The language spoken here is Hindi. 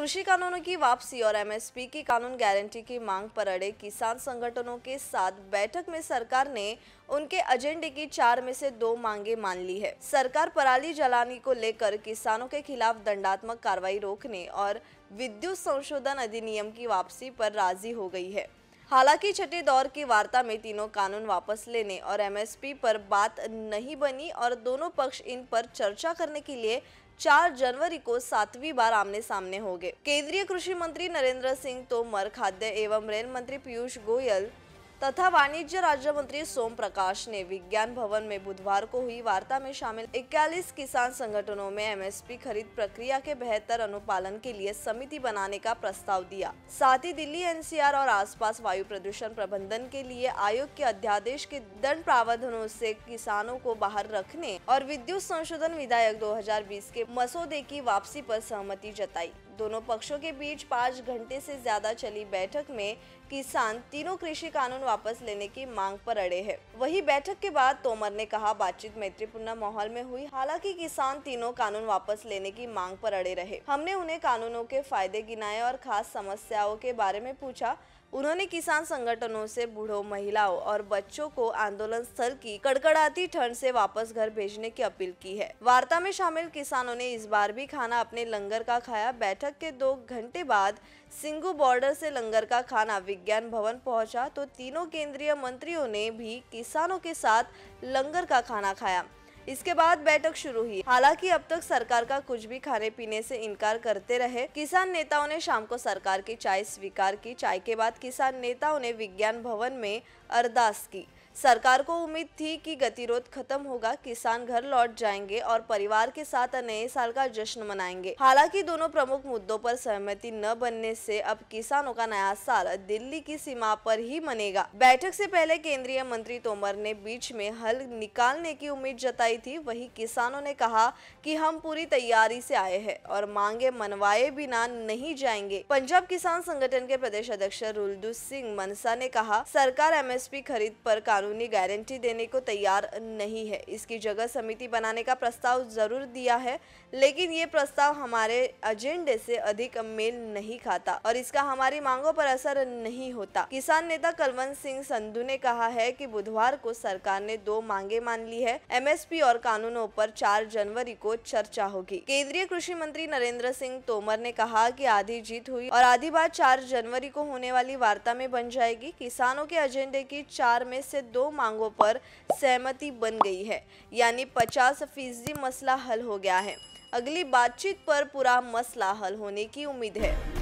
कृषि कानूनों की वापसी और एमएसपी की कानून गारंटी की मांग पर अड़े किसान संगठनों के साथ बैठक में सरकार ने उनके एजेंडे की 4 में से 2 मांगे मान ली है। सरकार पराली जलाने को लेकर किसानों के खिलाफ दंडात्मक कार्रवाई रोकने और विद्युत संशोधन अधिनियम की वापसी पर राजी हो गई है। हालांकि छठे दौर की वार्ता में तीनों कानून वापस लेने और एमएसपी पर बात नहीं बनी और दोनों पक्ष इन पर चर्चा करने के लिए 4 जनवरी को 7वीं बार आमने सामने हो गए। केंद्रीय कृषि मंत्री नरेंद्र सिंह तोमर, खाद्य एवं रेल मंत्री पीयूष गोयल तथा वाणिज्य राज्य मंत्री सोम प्रकाश ने विज्ञान भवन में बुधवार को हुई वार्ता में शामिल 41 किसान संगठनों में एमएसपी खरीद प्रक्रिया के बेहतर अनुपालन के लिए समिति बनाने का प्रस्ताव दिया। साथ ही दिल्ली एनसीआर और आसपास वायु प्रदूषण प्रबंधन के लिए आयोग के अध्यादेश के दंड प्रावधानों से किसानों को बाहर रखने और विद्युत संशोधन विधेयक 2020 के मसौदे की वापसी पर सहमति जताई। दोनों पक्षों के बीच 5 घंटे से ज्यादा चली बैठक में किसान तीनों कृषि कानून वापस लेने की मांग पर अड़े हैं। वही बैठक के बाद तोमर ने कहा, बातचीत मैत्रीपूर्ण माहौल में हुई। हालांकि किसान तीनों कानून वापस लेने की मांग पर अड़े रहे। हमने उन्हें कानूनों के फायदे गिनाए और खास समस्याओं के बारे में पूछा। उन्होंने किसान संगठनों से बूढ़ों, महिलाओं और बच्चों को आंदोलन स्थल की कड़कड़ाती ठंड से वापस घर भेजने की अपील की है। वार्ता में शामिल किसानों ने इस बार भी खाना अपने लंगर का खाया। बैठक के 2 घंटे बाद सिंगू बॉर्डर से लंगर का खाना विज्ञान भवन पहुंचा तो तीनों केंद्रीय मंत्रियों ने भी किसानों के साथ लंगर का खाना खाया। इसके बाद बैठक शुरू हुई। हालांकि अब तक सरकार का कुछ भी खाने पीने से इनकार करते रहे। किसान नेताओं ने शाम को सरकार की चाय स्वीकार की। चाय के बाद किसान नेताओं ने विज्ञान भवन में अरदास की। सरकार को उम्मीद थी कि गतिरोध खत्म होगा, किसान घर लौट जाएंगे और परिवार के साथ नए साल का जश्न मनाएंगे। हालांकि दोनों प्रमुख मुद्दों पर सहमति न बनने से अब किसानों का नया साल दिल्ली की सीमा पर ही मनेगा। बैठक से पहले केंद्रीय मंत्री तोमर ने बीच में हल निकालने की उम्मीद जताई थी। वहीं किसानों ने कहा कि हम पूरी तैयारी से आए हैं और मांगे मनवाए बिना नहीं जाएंगे। पंजाब किसान संगठन के प्रदेश अध्यक्ष रुलदू सिंह मनसा ने कहा, सरकार एमएसपी खरीद पर कानूनी गारंटी देने को तैयार नहीं है। इसकी जगह समिति बनाने का प्रस्ताव जरूर दिया है, लेकिन ये प्रस्ताव हमारे एजेंडे से अधिक मेल नहीं खाता और इसका हमारी मांगों पर असर नहीं होता। किसान नेता कलवंत सिंह संधू ने कहा है कि बुधवार को सरकार ने 2 मांगे मान ली है। एमएसपी और कानूनों पर 4 जनवरी को चर्चा होगी। केंद्रीय कृषि मंत्री नरेंद्र सिंह तोमर ने कहा कि आधी जीत हुई और आधी बात 4 जनवरी को होने वाली वार्ता में बन जाएगी। किसानों के एजेंडे की 4 में से 2 मांगों पर सहमति बन गई है, यानी 50% मसला हल हो गया है। अगली बातचीत पर पूरा मसला हल होने की उम्मीद है।